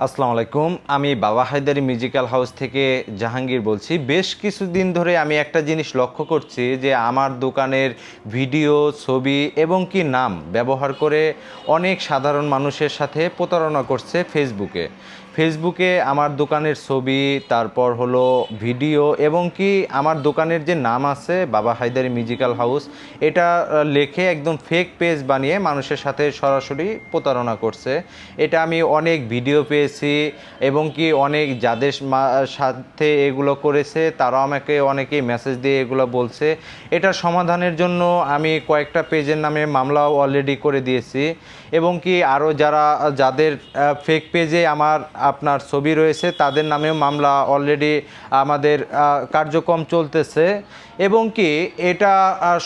আসসালামু আলাইকুম। আমি বাবা হায়দারি মিউজিক্যাল হাউস থেকে জাহাঙ্গীর বলছি। বেশ কিছুদিন ধরে আমি একটা জিনিস লক্ষ্য করছি যে আমার দোকানের ভিডিও, ছবি এবং কি নাম ব্যবহার করে অনেক সাধারণ মানুষের সাথে প্রতারণা করছে ফেসবুকে আমার দোকানের ছবি, তারপর হলো ভিডিও এবং কি আমার দোকানের যে নাম আছে বাবা হায়দারি মিউজিক্যাল হাউস, এটা লেখে একদম ফেক পেজ বানিয়ে মানুষের সাথে সরাসরি প্রতারণা করছে। এটা আমি অনেক ভিডিও পেয়েছি এবং কি অনেক যাদের সাথে এগুলো করেছে তারাও আমাকে অনেকেই মেসেজ দিয়ে এগুলো বলছে। এটার সমাধানের জন্য আমি কয়েকটা পেজের নামে মামলাও অলরেডি করে দিয়েছি এবং কি আরও যাদের ফেক পেজে আপনার ছবি রয়েছে তাদের নামেও মামলা অলরেডি আমাদের কার্যক্রম চলতেছে। এবং কি এটা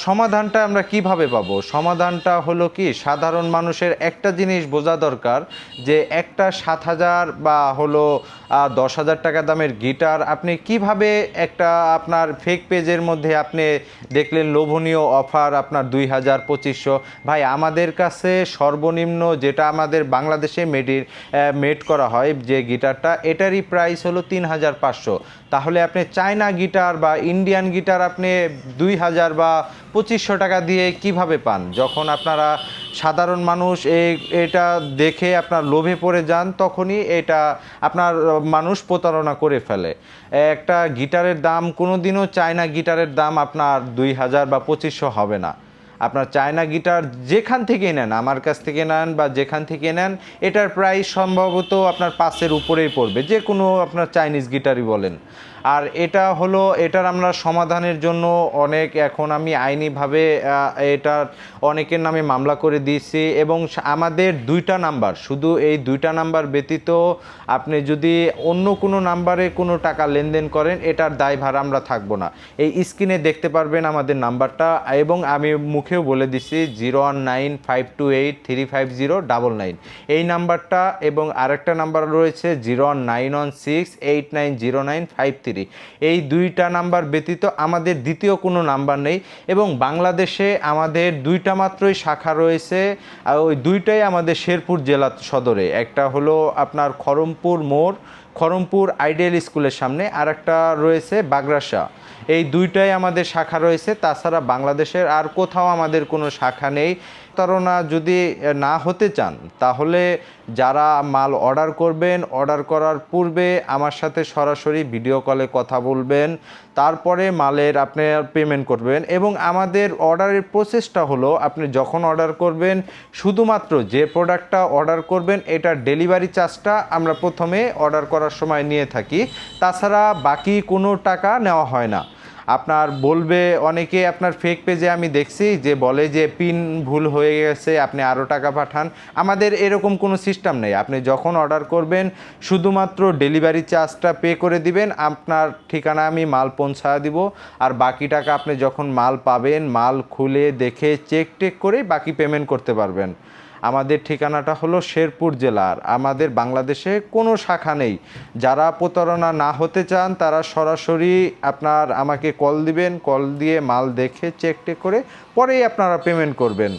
সমাধানটা আমরা কিভাবে পাবো? সমাধানটা হলো কি, সাধারণ মানুষের একটা জিনিস বোঝা দরকার যে একটা 7,000 বা হলো 10,000 টাকা দামের গিটার আপনি কিভাবে একটা আপনার ফেক পেজের মধ্যে আপনি দেখলেন লোভনীয় অফার আপনার 2,000, 2,500। ভাই, আমাদের কাছে সর্বনিম্ন যেটা আমাদের বাংলাদেশে মেড করা হয় যে গিটারটা, এটারই প্রাইস হলো 3,500। তাহলে আপনি চায়না গিটার বা ইন্ডিয়ান গিটার আপনি 2,000 বা 2,500 টাকা দিয়ে কিভাবে পান? যখন আপনারা সাধারণ মানুষ এটা দেখে আপনার লোভে পড়ে যান, তখনই এটা আপনার মানুষ প্রতারণা করে ফেলে। একটা গিটারের দাম কোনোদিনও চায়না গিটারের দাম আপনার 2,000 বা 2,500 হবে না। আপনার চায়না গিটার যেখান থেকে নেন, আমার কাছ থেকে নেন বা যেখান থেকে নেন, এটার প্রাইস সম্ভবত আপনার 5-এর উপরেই পড়বে, যে কোনো আপনার চাইনিজ গিটারই বলেন। আর এটার আমরা সমাধানের জন্য এখন আমি আইনিভাবে এটার অনেকের নামে মামলা করে দিয়েছি এবং আমাদের 2টা নাম্বার, শুধু এই 2টা নাম্বার ব্যতীত আপনি যদি অন্য কোনো নাম্বারে কোনো টাকা লেনদেন করেন, এটার দায়ভার আমরা থাকবো না। এই স্ক্রিনে দেখতে পারবেন আমাদের নাম্বারটা, এবং আমি মুখেও বলে দিছি 01952835099 এই নাম্বারটা। এবং আরেকটা নাম্বার রয়েছে 09116890953। এই 2টা নাম্বার ব্যতীত আমাদের দ্বিতীয় কোনো নাম্বার নেই। এবং বাংলাদেশে আমাদের 2টা মাত্রই শাখা রয়েছে, আর ওই 2টাই আমাদের শেরপুর জেলা সদরে। একটা হলো আপনার খড়মপুর আইডিয়াল স্কুলের সামনে, আর একটা রয়েছে বাগরাশা। এই 2টাই আমাদের শাখা রয়েছে, তাছাড়া বাংলাদেশের আর কোথাও আমাদের কোনো শাখা নেই। প্রতারণা যদি না হতে চান, তাহলে যারা মাল অর্ডার করবেন, অর্ডার করার পূর্বে আমার সাথে সরাসরি ভিডিও কলে কথা বলবেন, তারপরে মালের আপনি পেমেন্ট করবেন। এবং আমাদের অর্ডারের প্রসেসটা হলো, আপনি যখন অর্ডার করবেন, শুধুমাত্র যে প্রোডাক্টটা অর্ডার করবেন এটার ডেলিভারি চার্জটা আমরা প্রথমে অর্ডার করার সময় নিয়ে থাকি, তাছাড়া বাকি কোনো টাকা নেওয়া হয় না। আপনার বলবে অনেকে, আপনার ফেক পেজে আমি দেখছি যে বলে যে পিন ভুল হয়ে গেছে, আপনি আরও টাকা পাঠান। আমাদের এরকম কোনো সিস্টেম নেই। আপনি যখন অর্ডার করবেন শুধুমাত্র ডেলিভারি চার্জটা পে করে দিবেন, আপনার ঠিকানা আমি মাল পৌঁছায় দিব, আর বাকি টাকা আপনি যখন মাল পাবেন, মাল খুলে দেখে চেক করে বাকি পেমেন্ট করতে পারবেন। আমাদের ঠিকানাটা হলো শেরপুর জেলার, আমাদের বাংলাদেশে কোনো শাখা নেই। যারা প্রতারণা না হতে চান তারা সরাসরি আমাকে কল দিবেন, কল দিয়ে মাল দেখে চেক করে পরেই আপনারা পেমেন্ট করবেন।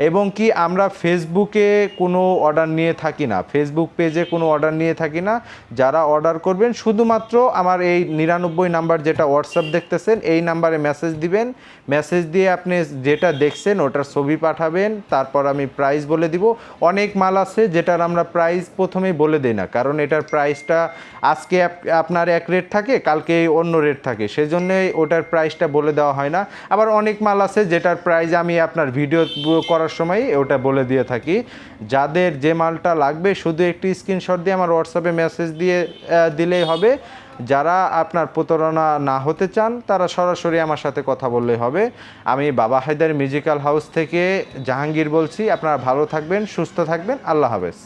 এবং কি আমরা ফেসবুকে কোনো অর্ডার নিয়ে থাকি না, ফেসবুক পেজে কোনো অর্ডার নিয়ে থাকি না। যারা অর্ডার করবেন শুধুমাত্র আমার এই 99 নাম্বার যেটা হোয়াটসঅ্যাপ দেখতেছেন, এই নাম্বারে মেসেজ দিবেন। মেসেজ দিয়ে আপনি যেটা দেখছেন ওটার ছবি পাঠাবেন, তারপর আমি প্রাইস বলে দিব। অনেক মাল আছে যেটার আমরা প্রাইস প্রথমেই বলে দিই না, কারণ এটার প্রাইসটা আজকে আপনার এক রেট থাকে, কালকে অন্য রেট থাকে, সেজন্যই ওটার প্রাইসটা বলে দেওয়া হয় না। আবার অনেক মাল আছে যেটার প্রাইস আমি আপনার ভিডিও করার সময় ওটা বলে দিয়ে থাকি। যাদের যে মালটা লাগবে শুধু একটি স্ক্রিনশট দিয়ে আমার হোয়াটসঅ্যাপে মেসেজ দিয়ে দিলেই হবে। যারা আপনার প্রতারণা না হতে চান তারা সরাসরি আমার সাথে কথা বললেই হবে। আমি বাবা হায়দার মিউজিক্যাল হাউস থেকে জাহাঙ্গীর বলছি। আপনারা ভালো থাকবেন, সুস্থ থাকবেন। আল্লাহ হাফেজ।